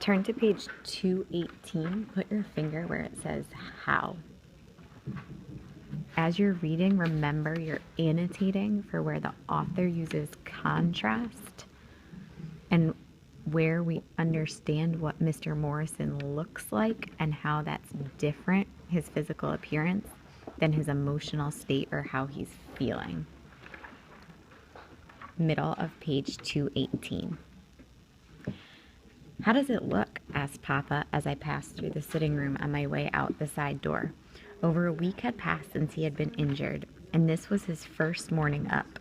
Turn to page 218. Put your finger where it says how. As you're reading, remember you're annotating for where the author uses contrast and where we understand what Mr. Morrison looks like and how that's different, his physical appearance, than his emotional state or how he's feeling. Middle of page 218. "How does it look?" asked Papa as I passed through the sitting room on my way out the side door. Over a week had passed since he had been injured, and this was his first morning up.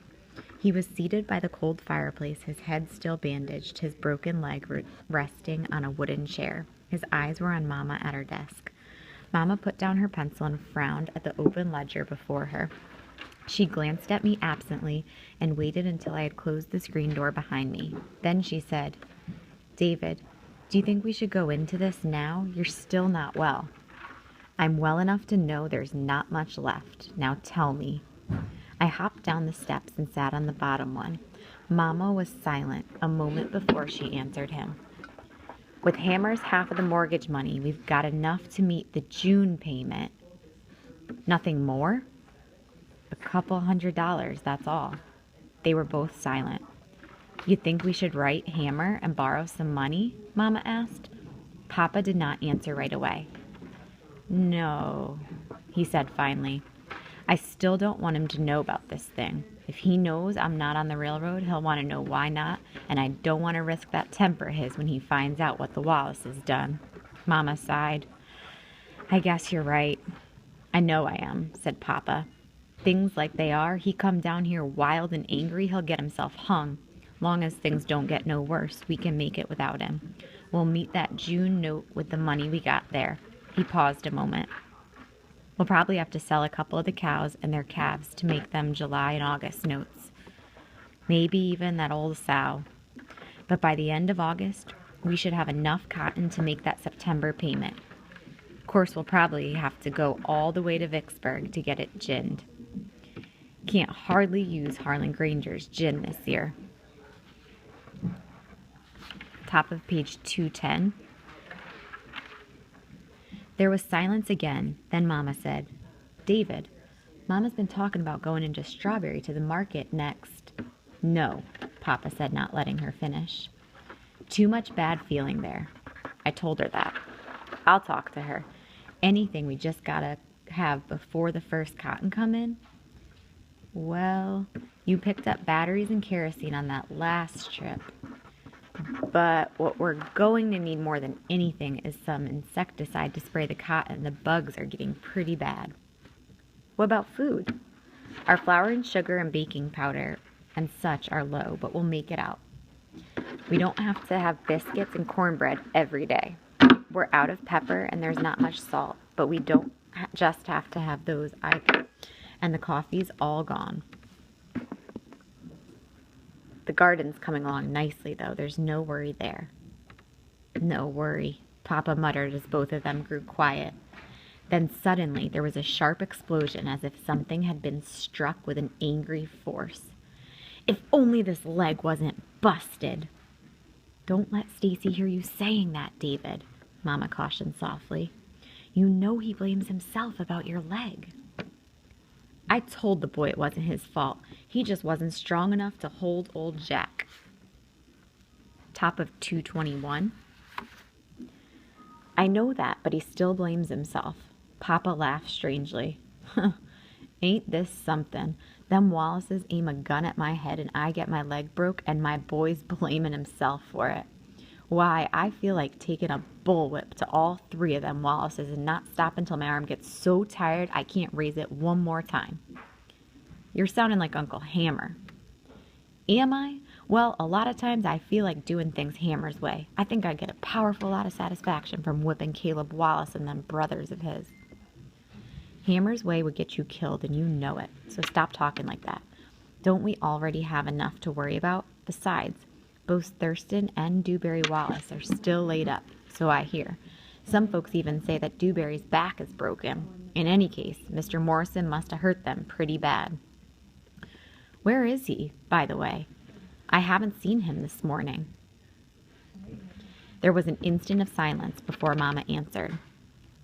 He was seated by the cold fireplace, his head still bandaged, his broken leg resting on a wooden chair. His eyes were on Mama at her desk. Mama put down her pencil and frowned at the open ledger before her. She glanced at me absently and waited until I had closed the screen door behind me. Then she said, "David, do you think we should go into this now? You're still not well." "I'm well enough to know there's not much left. Now tell me." I hopped down the steps and sat on the bottom one. Mama was silent a moment before she answered him. "With Hammer's half of the mortgage money, we've got enough to meet the June payment." "Nothing more?" "A couple $100, that's all." They were both silent. "You think we should write Hammer and borrow some money?" Mama asked. Papa did not answer right away. "No," he said finally. "I still don't want him to know about this thing. If he knows I'm not on the railroad, he'll want to know why not, and I don't want to risk that temper of his when he finds out what the Wallace has done." Mama sighed. "I guess you're right." "I know I am," said Papa. "Things like they are, he come down here wild and angry, he'll get himself hung. Long as things don't get no worse, we can make it without him. We'll meet that June note with the money we got there." He paused a moment. "We'll probably have to sell a couple of the cows and their calves to make them July and August notes. Maybe even that old sow. But by the end of August, we should have enough cotton to make that September payment. Of course, we'll probably have to go all the way to Vicksburg to get it ginned. Can't hardly use Harlan Granger's gin this year." Top of page 210. There was silence again. Then Mama said, "David, Mama's been talking about going into Strawberry to the market next." "No," Papa said, not letting her finish. "Too much bad feeling there." I told her that. "I'll talk to her. Anything we just gotta have before the first cotton come in." "Well, you picked up batteries and kerosene on that last trip. But what we're going to need more than anything is some insecticide to spray the cotton. The bugs are getting pretty bad." "What about food?" "Our flour and sugar and baking powder and such are low, but we'll make it out. We don't have to have biscuits and cornbread every day. We're out of pepper and there's not much salt, but we don't just have to have those either. And the coffee's all gone. The garden's coming along nicely, though. There's no worry there." "No worry," Papa muttered as both of them grew quiet. Then suddenly there was a sharp explosion as if something had been struck with an angry force. "If only this leg wasn't busted." "Don't let Stacy hear you saying that, David," Mama cautioned softly. "You know he blames himself about your leg." "I told the boy it wasn't his fault. He just wasn't strong enough to hold old Jack." Top of 221. "I know that, but he still blames himself." Papa laughed strangely. "Ain't this something? Them Wallaces aim a gun at my head and I get my leg broke and my boy's blaming himself for it. Why, I feel like taking a bullwhip to all three of them Wallaces and not stop until my arm gets so tired I can't raise it one more time." "You're sounding like Uncle Hammer." "Am I? Well, a lot of times I feel like doing things Hammer's way. I think I get a powerful lot of satisfaction from whipping Caleb Wallace and them brothers of his." "Hammer's way would get you killed and you know it, so stop talking like that. Don't we already have enough to worry about? Besides, both Thurston and Dewberry Wallace are still laid up, so I hear. Some folks even say that Dewberry's back is broken. In any case, Mr. Morrison must have hurt them pretty bad." "Where is he, by the way? I haven't seen him this morning." There was an instant of silence before Mama answered.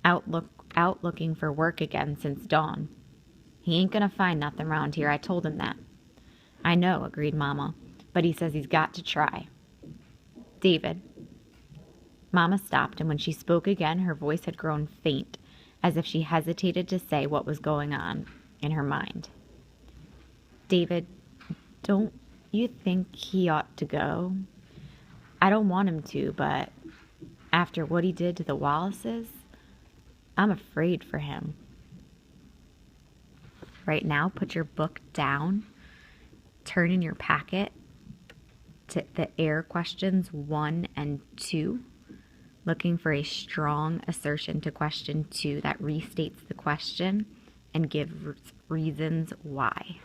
Out looking for work again since dawn. He ain't gonna find nothing around here. I told him that. I know, agreed Mama, but he says he's got to try. David. Mama stopped, and when she spoke again, her voice had grown faint, as if she hesitated to say what was going on in her mind. David, don't you think he ought to go? I don't want him to, but after what he did to the Wallaces, I'm afraid for him. Right now, put your book down, turn in your packet to the AIR questions 1 and 2, looking for a strong assertion to question 2 that restates the question and gives reasons why.